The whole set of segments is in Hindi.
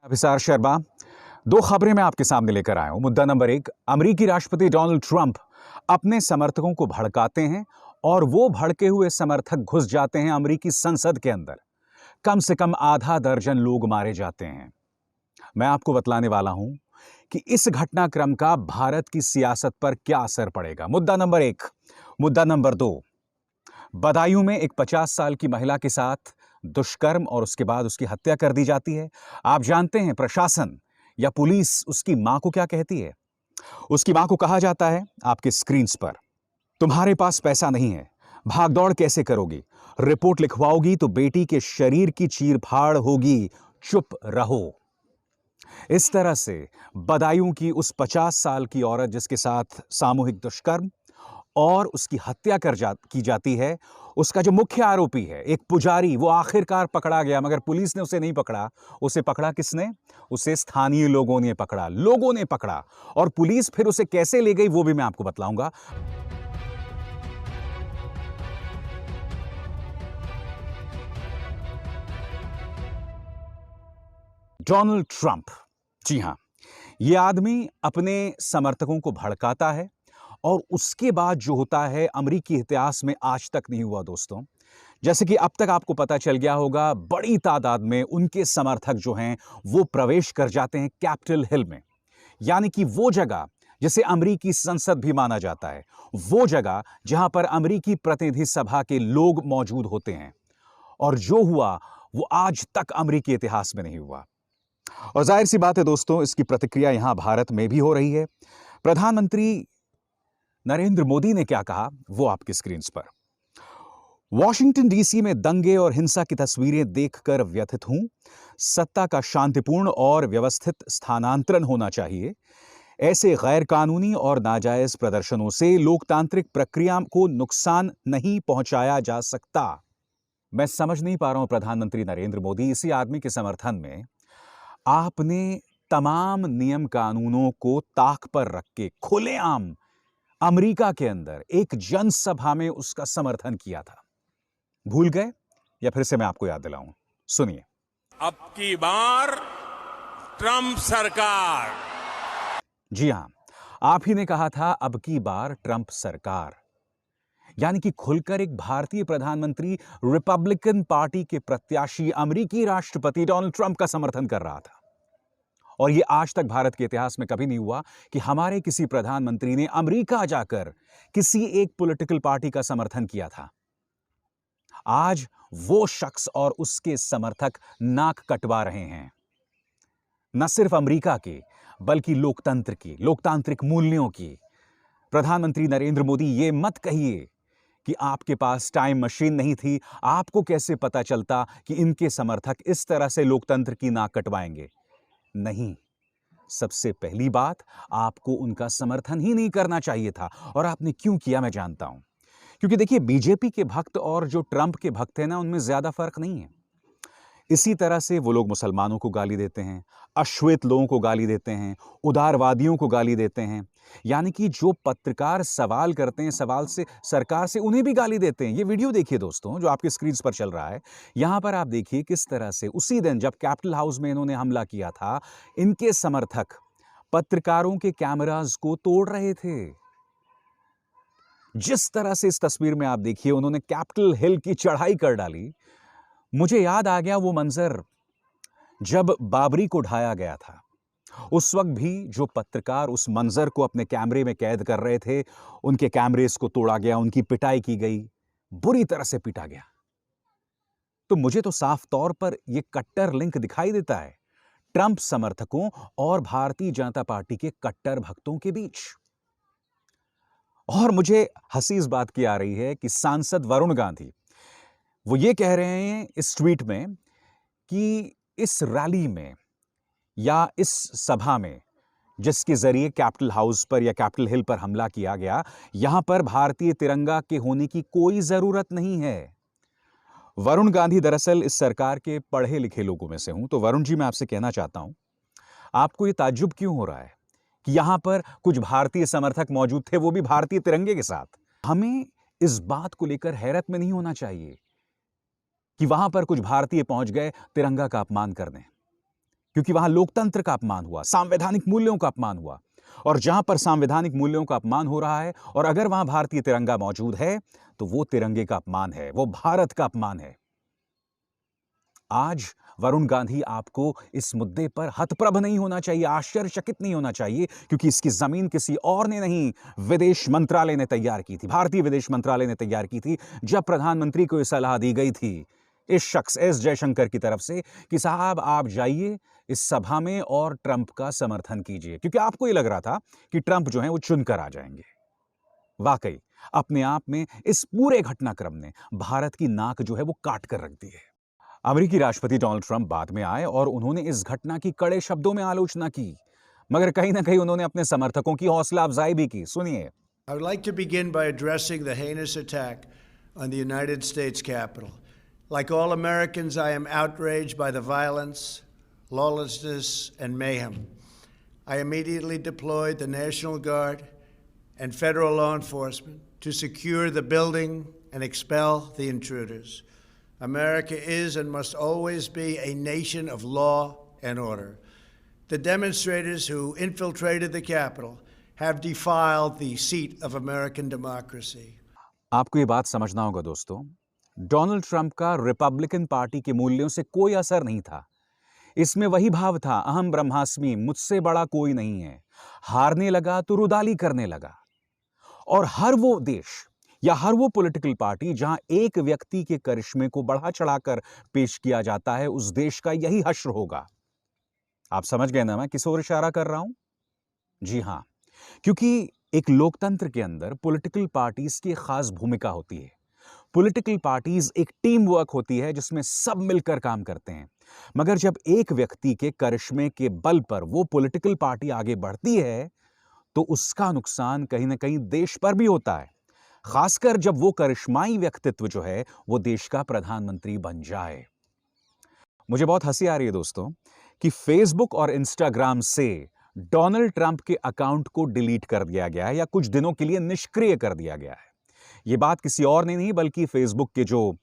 अभिसार शर्मा। दो खबरें मैं आपके सामने लेकर आया हूं। मुद्दा नंबर एक, अमेरिकी राष्ट्रपति डोनाल्ड ट्रंप अपने समर्थकों को भड़काते हैं और वो भड़के हुए समर्थक घुस जाते हैं अमेरिकी संसद के अंदर। कम से कम आधा दर्जन लोग मारे जाते हैं। मैं आपको बतलाने वाला हूं कि इस घटनाक्रम का भारत की सियासत पर क्या असर पड़ेगा। मुद्दा नंबर एक। मुद्दा नंबर दो, बदायूं में एक 50 साल की महिला के साथ दुष्कर्म और उसके बाद उसकी हत्या कर दी जाती है। आप जानते हैं प्रशासन या पुलिस उसकी मां को क्या कहती है? उसकी मां को कहा जाता है आपके स्क्रीन्स पर, तुम्हारे पास पैसा नहीं है, भागदौड़ कैसे करोगी, रिपोर्ट लिखवाओगी तो बेटी के शरीर की चीरफाड़ होगी, चुप रहो। इस तरह से बदायूं की उस 50 साल की औरत जिसके साथ सामूहिक दुष्कर्म और उसकी हत्या की जाती है, उसका जो मुख्य आरोपी है एक पुजारी, वो आखिरकार पकड़ा गया। मगर पुलिस ने उसे नहीं पकड़ा। उसे पकड़ा किसने? उसे स्थानीय लोगों ने पकड़ा। लोगों ने पकड़ा और पुलिस फिर उसे कैसे ले गई वो भी मैं आपको बतलाऊंगा। डोनाल्ड ट्रंप, जी हां, यह आदमी अपने समर्थकों को भड़काता है और उसके बाद जो होता है अमेरिकी इतिहास में आज तक नहीं हुआ दोस्तों। जैसे कि अब तक आपको पता चल गया होगा, बड़ी तादाद में उनके समर्थक जो हैं वो प्रवेश कर जाते हैं कैपिटल हिल में, यानी कि वो जगह जिसे अमेरिकी संसद भी माना जाता है, वो जगह जहां पर अमेरिकी प्रतिनिधि सभा के लोग मौजूद होते हैं। और जो हुआ वो आज तक अमेरिकी इतिहास में नहीं हुआ। और जाहिर सी बात है दोस्तों, इसकी प्रतिक्रिया यहां भारत में भी हो रही है। प्रधानमंत्री नरेंद्र मोदी ने क्या कहा वो आपकी स्क्रीन पर। वॉशिंगटन डीसी में दंगे और हिंसा की तस्वीरें देखकर व्यथित हूं। सत्ता का शांतिपूर्ण और व्यवस्थित स्थानांतरण होना चाहिए। ऐसे गैर कानूनी और नाजायज प्रदर्शनों से लोकतांत्रिक प्रक्रिया को नुकसान नहीं पहुंचाया जा सकता। मैं समझ नहीं पा रहा हूं प्रधानमंत्री नरेंद्र मोदी, इसी आदमी के समर्थन में आपने तमाम नियम कानूनों को ताक पर रख के खुलेआम अमेरिका के अंदर एक जनसभा में उसका समर्थन किया था। भूल गए या फिर से मैं आपको याद दिलाऊं? सुनिए। अब की बार ट्रंप सरकार। जी हां, आप ही ने कहा था अब की बार ट्रंप सरकार, यानी कि खुलकर एक भारतीय प्रधानमंत्री रिपब्लिकन पार्टी के प्रत्याशी अमेरिकी राष्ट्रपति डोनाल्ड ट्रंप का समर्थन कर रहा था। और यह आज तक भारत के इतिहास में कभी नहीं हुआ कि हमारे किसी प्रधानमंत्री ने अमेरिका जाकर किसी एक पॉलिटिकल पार्टी का समर्थन किया था। आज वो शख्स और उसके समर्थक नाक कटवा रहे हैं, न सिर्फ अमेरिका के बल्कि लोकतंत्र की, लोकतांत्रिक मूल्यों की। प्रधानमंत्री नरेंद्र मोदी, ये मत कहिए कि आपके पास टाइम मशीन नहीं थी। आपको कैसे पता चलता कि इनके समर्थक इस तरह से लोकतंत्र की नाक कटवाएंगे? नहीं, सबसे पहली बात, आपको उनका समर्थन ही नहीं करना चाहिए था। और आपने क्यों किया मैं जानता हूं। क्योंकि देखिए, बीजेपी के भक्त और जो ट्रंप के भक्त हैं ना, उनमें ज्यादा फर्क नहीं है। इसी तरह से वो लोग मुसलमानों को गाली देते हैं, अश्वेत लोगों को गाली देते हैं, उदारवादियों को गाली देते हैं। यानी कि जो पत्रकार सवाल करते हैं, सवाल से सरकार से, उन्हें भी गाली देते हैं। ये वीडियो देखिए दोस्तों जो आपके स्क्रीन पर चल रहा है। यहां पर आप देखिए किस तरह से उसी दिन जब कैपिटल हाउस में इन्होंने हमला किया था, इनके समर्थक पत्रकारों के कैमरास को तोड़ रहे थे। जिस तरह से इस तस्वीर में आप देखिए उन्होंने कैपिटल हिल की चढ़ाई कर डाली। मुझे याद आ गया वो मंजर जब बाबरी को ढाया गया था। उस वक्त भी जो पत्रकार उस मंजर को अपने कैमरे में कैद कर रहे थे, उनके कैमरेस को तोड़ा गया, उनकी पिटाई की गई, बुरी तरह से पीटा गया। तो मुझे तो साफ तौर पर यह कट्टर लिंक दिखाई देता है ट्रंप समर्थकों और भारतीय जनता पार्टी के कट्टर भक्तों के बीच। और मुझे हंसी इस बात की आ रही है कि सांसद वरुण गांधी, वो ये कह रहे हैं इस ट्वीट में कि इस रैली में या इस सभा में जिसके जरिए कैपिटल हाउस पर या कैपिटल हिल पर हमला किया गया, यहां पर भारतीय तिरंगा के होने की कोई जरूरत नहीं है। वरुण गांधी दरअसल इस सरकार के पढ़े लिखे लोगों में से हूं, तो वरुण जी, मैं आपसे कहना चाहता हूं, आपको यह ताज्जुब क्यों हो रहा है कि यहां पर कुछ भारतीय समर्थक मौजूद थे, वो भी भारतीय तिरंगे के साथ? हमें इस बात को लेकर हैरत में नहीं होना चाहिए कि वहां पर कुछ भारतीय पहुंच गए तिरंगा का अपमान करने, क्योंकि वहां लोकतंत्र का अपमान हुआ, संवैधानिक मूल्यों का अपमान हुआ। और जहां पर संवैधानिक मूल्यों का अपमान हो रहा है और अगर वहां भारतीय तिरंगा मौजूद है तो वो तिरंगे का अपमान है, वो भारत का अपमान है। आज वरुण गांधी आपको इस मुद्दे पर हतप्रभ नहीं होना चाहिए, आश्चर्यचकित नहीं होना चाहिए, क्योंकि इसकी जमीन किसी और ने नहीं, विदेश मंत्रालय ने तैयार की थी, भारतीय विदेश मंत्रालय ने तैयार की थी। जब प्रधानमंत्री को यह सलाह दी गई थी इस शख्स एस जयशंकर की तरफ से कि साहब आप जाइए इस सभा में और ट्रंप का समर्थन कीजिए, क्योंकि आपको यह लग रहा था कि ट्रंप जो है वो चुनकर आ जाएंगे। वाकई अपने आप में इस पूरे घटनाक्रम ने भारत की नाक जो है वो काट कर रख दी है। अमेरिकी राष्ट्रपति डोनाल्ड ट्रंप बाद में आए और उन्होंने इस घटना की कड़े शब्दों में आलोचना की, मगर कहीं ना कहीं उन्होंने अपने समर्थकों की हौसला अफजाई भी की। सुनिए। I would like to begin by addressing the heinous attack on the United States Capitol. Like all Americans, I am outraged by the violence, lawlessness, and mayhem. I immediately deployed the National Guard and federal law enforcement to secure the building and expel the intruders. America is and must always be a nation of law and order. The demonstrators who infiltrated the Capitol have defiled the seat of American democracy. आपको ये बात समझना होगा दोस्तों, डोनाल्ड ट्रंप का रिपब्लिकन पार्टी के मूल्यों से कोई असर नहीं था। इसमें वही भाव था, अहम ब्रह्मास्मि, मुझसे बड़ा कोई नहीं है। हारने लगा तो रुदाली करने लगा। और हर वो देश या हर वो पॉलिटिकल पार्टी जहां एक व्यक्ति के करिश्मे को बढ़ा चढ़ाकर पेश किया जाता है, उस देश का यही हश्र होगा। आप समझ गए ना मैं किस ओर इशारा कर रहा हूं? जी हां, क्योंकि एक लोकतंत्र के अंदर पॉलिटिकल पार्टीज की खास भूमिका होती है। पॉलिटिकल पार्टीज एक टीम वर्क होती है जिसमें सब मिलकर काम करते हैं। मगर जब एक व्यक्ति के करिश्मे के बल पर वो पॉलिटिकल पार्टी आगे बढ़ती है तो उसका नुकसान कहीं ना कहीं देश पर भी होता है, खासकर जब वो करिश्माई व्यक्तित्व जो है वो देश का प्रधानमंत्री बन जाए। मुझे बहुत हंसी आ रही है दोस्तों कि फेसबुक और इंस्टाग्राम से डोनाल्ड ट्रंप के अकाउंट को डिलीट कर दिया गया है या कुछ दिनों के लिए निष्क्रिय कर दिया गया है। यह बात किसी और ने नहीं बल्कि फेसबुक के जो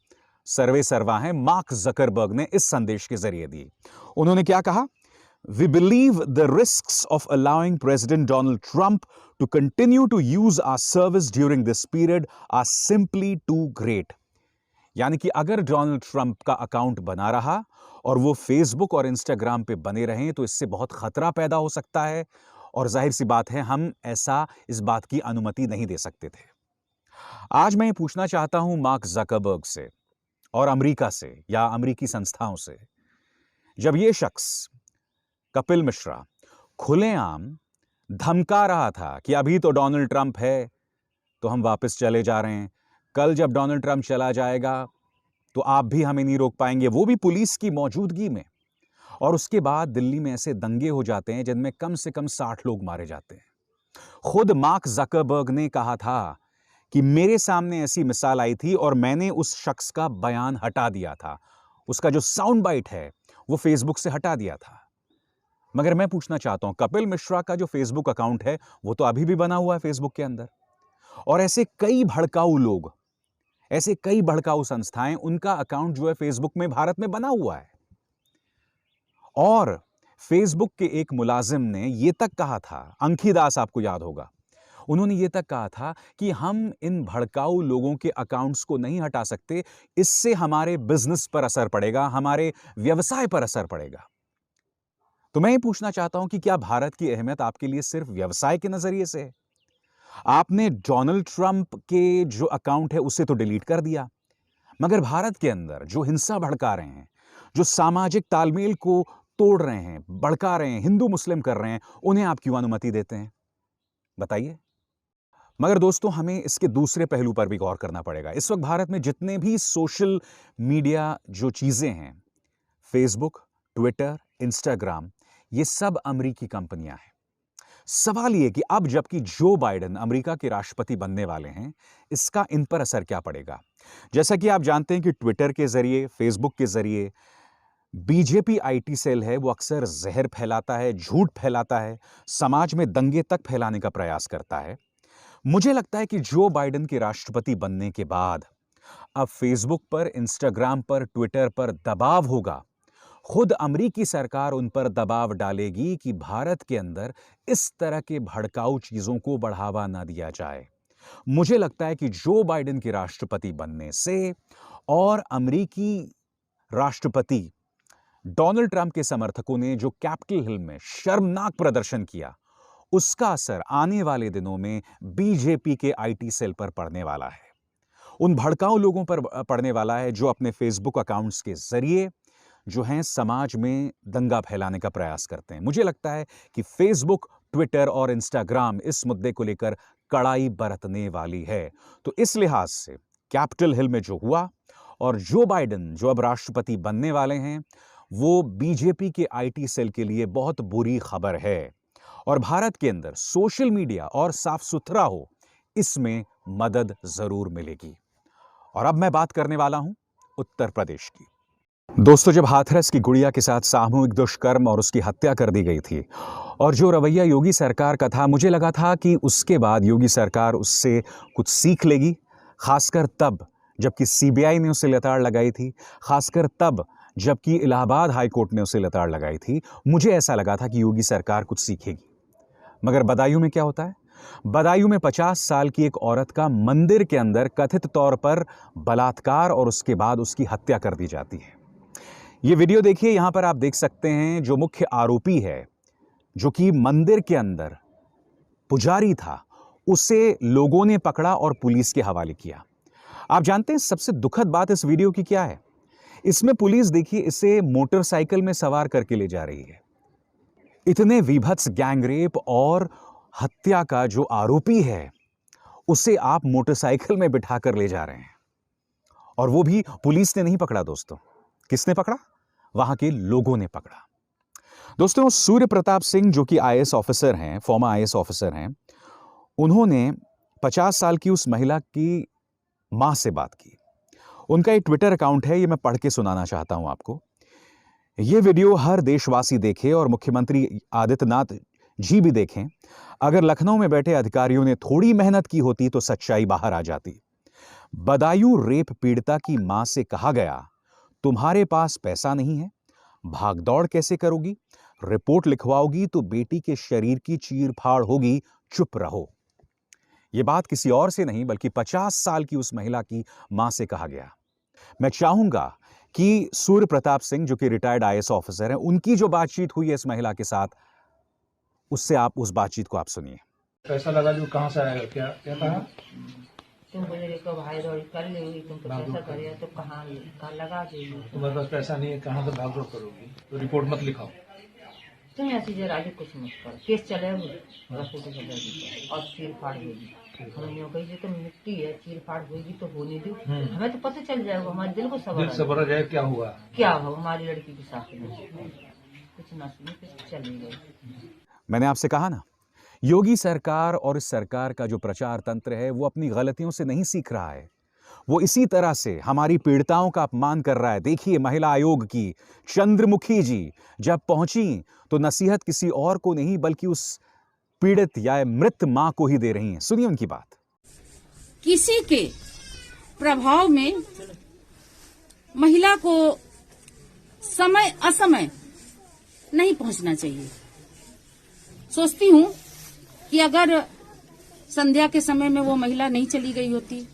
सर्वा हैं मार्क जकरबर्ग ने इस संदेश के जरिए दी। उन्होंने क्या कहा? We believe the risks of allowing President Donald Trump to continue to use our service during this period are simply too great. यानी कि अगर डोनाल्ड ट्रंप का अकाउंट बना रहा और वो फेसबुक और इंस्टाग्राम पे बने रहें तो इससे बहुत खतरा पैदा हो सकता है और जाहिर सी बात है हम इस बात की अनुमति नहीं दे सकते थे। आज मैं ये पूछना चाहता हूं मार्क जकरबर्ग से और अमेरिका से या अमेरिकी संस्थाओं से, जब ये शख्स कपिल मिश्रा खुलेआम धमका रहा था कि अभी तो डोनाल्ड ट्रंप है तो हम वापस चले जा रहे हैं, कल जब डोनाल्ड ट्रंप चला जाएगा तो आप भी हमें नहीं रोक पाएंगे, वो भी पुलिस की मौजूदगी में, और उसके बाद दिल्ली में ऐसे दंगे हो जाते हैं जिनमें कम से कम 60 लोग मारे जाते हैं। खुद मार्क जकरबर्ग ने कहा था कि मेरे सामने ऐसी मिसाल आई थी और मैंने उस शख्स का बयान हटा दिया था, उसका जो साउंड बाइट है वो फेसबुक से हटा दिया था। मगर मैं पूछना चाहता हूं, कपिल मिश्रा का जो फेसबुक अकाउंट है वो तो अभी भी बना हुआ है फेसबुक के अंदर, और ऐसे कई भड़काऊ लोग, ऐसे कई भड़काऊ संस्थाएं, उनका अकाउंट जो है फेसबुक में भारत में बना हुआ है। और फेसबुक के एक मुलाजिम ने यह तक कहा था, अंकी दास आपको याद होगा, उन्होंने यह तक कहा था कि हम इन भड़काऊ लोगों के अकाउंट्स को नहीं हटा सकते, इससे हमारे बिजनेस पर असर पड़ेगा, हमारे व्यवसाय पर असर पड़ेगा। तो मैं ये पूछना चाहता हूं कि क्या भारत की अहमियत आपके लिए सिर्फ व्यवसाय के नजरिए से है? आपने डोनाल्ड ट्रंप के जो अकाउंट है उसे तो डिलीट कर दिया, मगर भारत के अंदर जो हिंसा भड़का रहे हैं, जो सामाजिक तालमेल को तोड़ रहे हैं, भड़का रहे हैं, हिंदू मुस्लिम कर रहे हैं, उन्हें आप क्यों अनुमति देते हैं? बताइए। मगर दोस्तों हमें इसके दूसरे पहलू पर भी गौर करना पड़ेगा। इस वक्त भारत में जितने भी सोशल मीडिया जो चीजें हैं, फेसबुक, ट्विटर, इंस्टाग्राम, ये सब अमेरिकी कंपनियां हैं। सवाल यह कि अब जबकि जो बाइडेन अमेरिका के राष्ट्रपति बनने वाले हैं, इसका इन पर असर क्या पड़ेगा? जैसा कि आप जानते हैं कि ट्विटर के जरिए, फेसबुक के जरिए बीजेपी आईटी सेल है, वो अक्सर जहर फैलाता है, झूठ फैलाता है, समाज में दंगे तक फैलाने का प्रयास करता है। मुझे लगता है कि जो बाइडेन के राष्ट्रपति बनने के बाद अब फेसबुक पर, इंस्टाग्राम पर, ट्विटर पर दबाव होगा, खुद अमेरिकी सरकार उन पर दबाव डालेगी कि भारत के अंदर इस तरह के भड़काऊ चीजों को बढ़ावा ना दिया जाए। मुझे लगता है कि जो बाइडेन के राष्ट्रपति बनने से और अमेरिकी राष्ट्रपति डोनाल्ड ट्रंप के समर्थकों ने जो कैपिटल हिल में शर्मनाक प्रदर्शन किया, उसका असर आने वाले दिनों में बीजेपी के आईटी सेल पर पड़ने वाला है। उन भड़काऊ लोगों पर पड़ने वाला है जो अपने फेसबुक अकाउंट्स के जरिए जो हैं समाज में दंगा फैलाने का प्रयास करते हैं। मुझे लगता है कि फेसबुक, ट्विटर और इंस्टाग्राम इस मुद्दे को लेकर कड़ाई बरतने वाली है। तो इस लिहाज से कैपिटल हिल में जो हुआ और जो बाइडेन जो अब राष्ट्रपति बनने वाले हैं, वो बीजेपी के आईटी सेल के लिए बहुत बुरी खबर है। और भारत के अंदर सोशल मीडिया और साफ सुथरा हो, इसमें मदद जरूर मिलेगी। और अब मैं बात करने वाला हूं उत्तर प्रदेश की। दोस्तों, जब हाथरस की गुड़िया के साथ सामूहिक दुष्कर्म और उसकी हत्या कर दी गई थी और जो रवैया योगी सरकार का था, मुझे लगा था कि उसके बाद योगी सरकार उससे कुछ सीख लेगी, खासकर तब जबकि सीबीआई ने उसे लताड़ लगाई थी, खासकर तब जबकि इलाहाबाद हाईकोर्ट ने उसे लताड़ लगाई थी। मुझे ऐसा लगा था कि योगी सरकार कुछ सीखेगी। मगर बदायूं में क्या होता है? बदायूं में 50 साल की एक औरत का मंदिर के अंदर कथित तौर पर बलात्कार और उसके बाद उसकी हत्या कर दी जाती है। ये वीडियो देखिए, यहां पर आप देख सकते हैं जो मुख्य आरोपी है, जो कि मंदिर के अंदर पुजारी था, उसे लोगों ने पकड़ा और पुलिस के हवाले किया। आप जानते हैं सबसे दुखद बात इस वीडियो की क्या है? इसमें पुलिस, देखिए, इसे मोटरसाइकिल में सवार करके ले जा रही है। इतने विभत्स गैंगरेप और हत्या का जो आरोपी है, उसे आप मोटरसाइकिल में बिठाकर ले जा रहे हैं। और वो भी पुलिस ने नहीं पकड़ा दोस्तों। किसने पकड़ा? वहां के लोगों ने पकड़ा। दोस्तों, सूर्य प्रताप सिंह जो कि आईएएस ऑफिसर हैं, फॉर्मर आईएएस ऑफिसर हैं, उन्होंने 50 साल की उस महिला की मां से बात की। उनका एक ट्विटर अकाउंट है, ये मैं पढ़ के सुनाना चाहता हूं आपको। ये वीडियो हर देशवासी देखे और मुख्यमंत्री आदित्यनाथ जी भी देखें। अगर लखनऊ में बैठे अधिकारियों ने थोड़ी मेहनत की होती तो सच्चाई बाहर आ जाती। बदायूं रेप पीड़िता की मां से कहा गया, तुम्हारे पास पैसा नहीं है, भागदौड़ कैसे करोगी, रिपोर्ट लिखवाओगी तो बेटी के शरीर की चीर-फाड़ होगी, चुप रहो। यह बात किसी और से नहीं बल्कि 50 साल की उस महिला की मां से कहा गया। मैं चाहूंगा कि सूर्य प्रताप सिंह जो कि रिटायर्ड आईएएस ऑफिसर हैं, उनकी जो बातचीत हुई है इस महिला के साथ, उससे आप उस बातचीत को आप सुनिए। पैसा लगा जो कहाँ से आएगा? क्या क्या कहा? तुम बोले को भाई दौड़ कर ले, तुम तो पैसा करे तो कहाँ लगा देगी? तुम्हारे पास पैसा नहीं है, कहाँ से भागदौड़ करोगी? तो रिपोर्ट मत लिखाओ। तुम ऐसी जरा आगे कुछ मत करो, केस चले और चीर फाड़ होगी। हमने कही तो मिट्टी है, चीर फाड़ होगी तो होने दो, हमें तो पता चल जाएगा, हमारे दिल को सबर जाए क्या हुआ, क्या हो हमारी लड़की के साथ में। कुछ ना सुने, कुछ चल नहीं गई। मैंने आपसे कहा ना, योगी सरकार और इस सरकार का जो प्रचार तंत्र है, वो अपनी गलतियों से नहीं सीख रहा है। वो इसी तरह से हमारी पीड़िताओं का अपमान कर रहा है। देखिए, महिला आयोग की चंद्रमुखी जी जब पहुंची तो नसीहत किसी और को नहीं बल्कि उस पीड़ित या मृत मां को ही दे रही हैं। सुनिए उनकी बात। किसी के प्रभाव में महिला को समय असमय नहीं पहुंचना चाहिए। सोचती हूं कि अगर संध्या के समय में वो महिला नहीं चली गई होती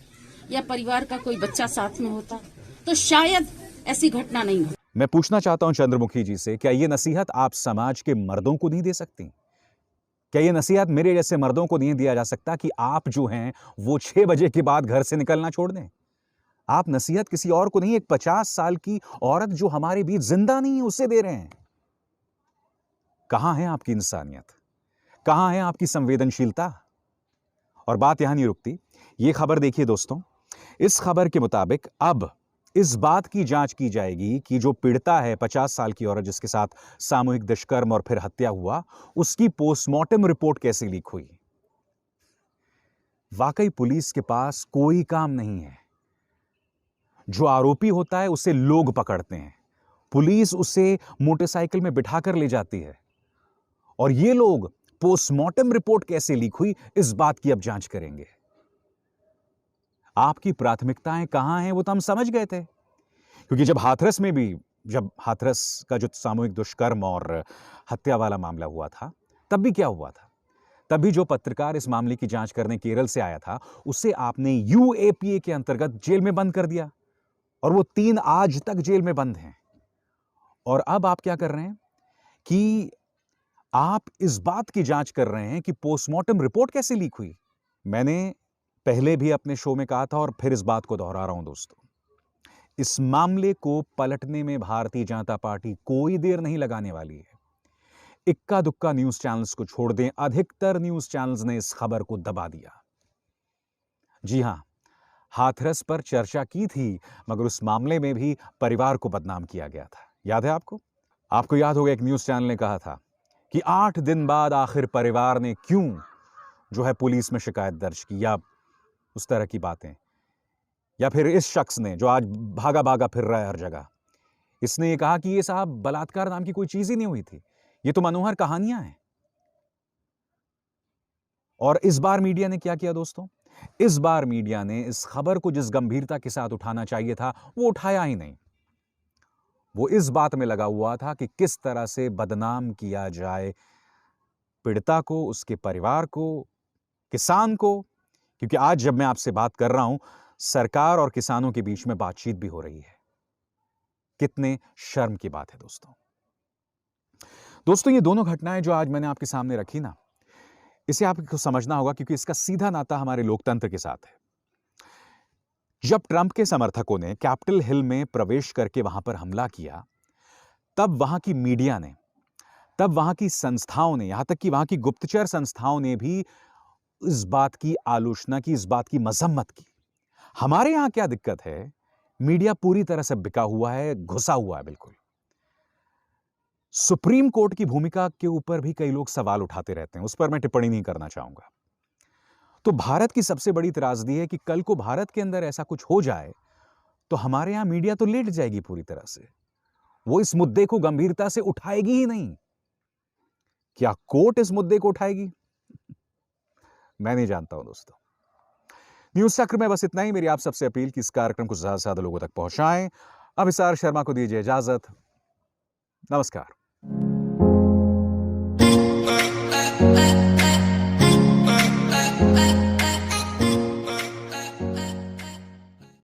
या परिवार का कोई बच्चा साथ में होता तो शायद ऐसी घटना नहीं होती। मैं पूछना चाहता हूं चंद्रमुखी जी से, क्या ये नसीहत आप समाज के मर्दों को नहीं दे सकती? क्या ये नसीहत मेरे जैसे मर्दों को नहीं दिया जा सकता कि आप जो हैं वो 6 बजे के बाद घर से निकलना छोड़ दें? आप नसीहत किसी और को नहीं, एक 50 साल की औरत जो हमारे बीच जिंदा नहीं है उसे दे रहे हैं। कहां है आपकी इंसानियत? कहां है आपकी संवेदनशीलता? और बात यहां नहीं रुकती। ये खबर देखिए दोस्तों, इस खबर के मुताबिक अब इस बात की जांच की जाएगी कि जो पीड़िता है 50 साल की औरत जिसके साथ सामूहिक दुष्कर्म और फिर हत्या हुआ, उसकी पोस्टमार्टम रिपोर्ट कैसे लीक हुई। वाकई पुलिस के पास कोई काम नहीं है। जो आरोपी होता है उसे लोग पकड़ते हैं, पुलिस उसे मोटरसाइकिल में बिठाकर ले जाती है, और ये लोग पोस्टमार्टम रिपोर्ट कैसे लीक हुई इस बात की अब जांच करेंगे। आपकी प्राथमिकताएं कहां हैं वो तो हम समझ गए थे, क्योंकि जब हाथरस में भी जब हाथरस का जो सामूहिक दुष्कर्म और हत्या वाला मामला हुआ था, तब भी क्या हुआ था? तभी जो पत्रकार इस मामले की जांच करने केरल से आया था, उसे आपने यूएपीए के अंतर्गत जेल में बंद कर दिया और वो 3 आज तक जेल में बंद हैं। और अब आप क्या कर रहे हैं कि आप इस बात की जांच कर रहे हैं कि पोस्टमार्टम रिपोर्ट कैसे लीक हुई। मैंने पहले भी अपने शो में कहा था और फिर इस बात को दोहरा रहा हूं दोस्तों, इस मामले को पलटने में भारतीय जनता पार्टी कोई देर नहीं लगाने वाली है। इक्का दुक्का न्यूज चैनल्स को छोड़ दें, अधिकतर न्यूज चैनल्स ने इस खबर को दबा दिया। जी हां, हाथरस पर चर्चा की थी, मगर उस मामले में भी परिवार को बदनाम किया गया था। याद है आपको? आपको याद होगा एक न्यूज चैनल ने कहा था कि 8 दिन बाद आखिर परिवार ने क्यों जो है पुलिस में शिकायत दर्ज की, या उस तरह की बातें। या फिर इस शख्स ने जो आज भागा भागा फिर रहा है हर जगह, इसने ये कहा कि ये साहब बलात्कार नाम की कोई चीज ही नहीं हुई थी, ये तो मनोहर कहानियां हैं। और इस बार मीडिया ने क्या किया दोस्तों? इस बार मीडिया ने इस खबर को जिस गंभीरता के साथ उठाना चाहिए था, वो उठाया ही नहीं। वो इस बात में लगा हुआ था कि किस तरह से बदनाम किया जाए पीड़िता को, उसके परिवार को, किसान को। क्योंकि आज जब मैं आपसे बात कर रहा हूं, सरकार और किसानों के बीच में बातचीत भी हो रही है। कितने शर्म की बात है दोस्तों। दोस्तों, ये दोनों घटनाएं जो आज मैंने आपके सामने रखी ना, इसे आपको समझना होगा क्योंकि इसका सीधा नाता हमारे लोकतंत्र के साथ है। जब ट्रंप के समर्थकों ने कैपिटल हिल में प्रवेश करके वहां पर हमला किया, तब वहां की मीडिया ने, तब वहां की संस्थाओं ने, यहां तक कि वहां की गुप्तचर संस्थाओं ने भी इस बात की आलोचना की, इस बात की मजम्मत की। हमारे यहां क्या दिक्कत है? मीडिया पूरी तरह से बिका हुआ है, घुसा हुआ है बिल्कुल। सुप्रीम कोर्ट की भूमिका के ऊपर भी कई लोग सवाल उठाते रहते हैं, उस पर मैं टिप्पणी नहीं करना चाहूंगा। तो भारत की सबसे बड़ी त्रासदी है कि कल को भारत के अंदर ऐसा कुछ हो जाए तो हमारे यहां मीडिया तो लेट जाएगी पूरी तरह से। वो इस मुद्दे को गंभीरता से उठाएगी ही नहीं। क्या कोर्ट इस मुद्दे को उठाएगी? मैं नहीं जानता हूं दोस्तों। न्यूज चक्र में बस इतना ही। मेरी आप सबसे अपील कि इस कार्यक्रम को ज्यादा से ज्यादा लोगों तक पहुंचाएं। अभिसार शर्मा को दीजिए इजाजत। नमस्कार।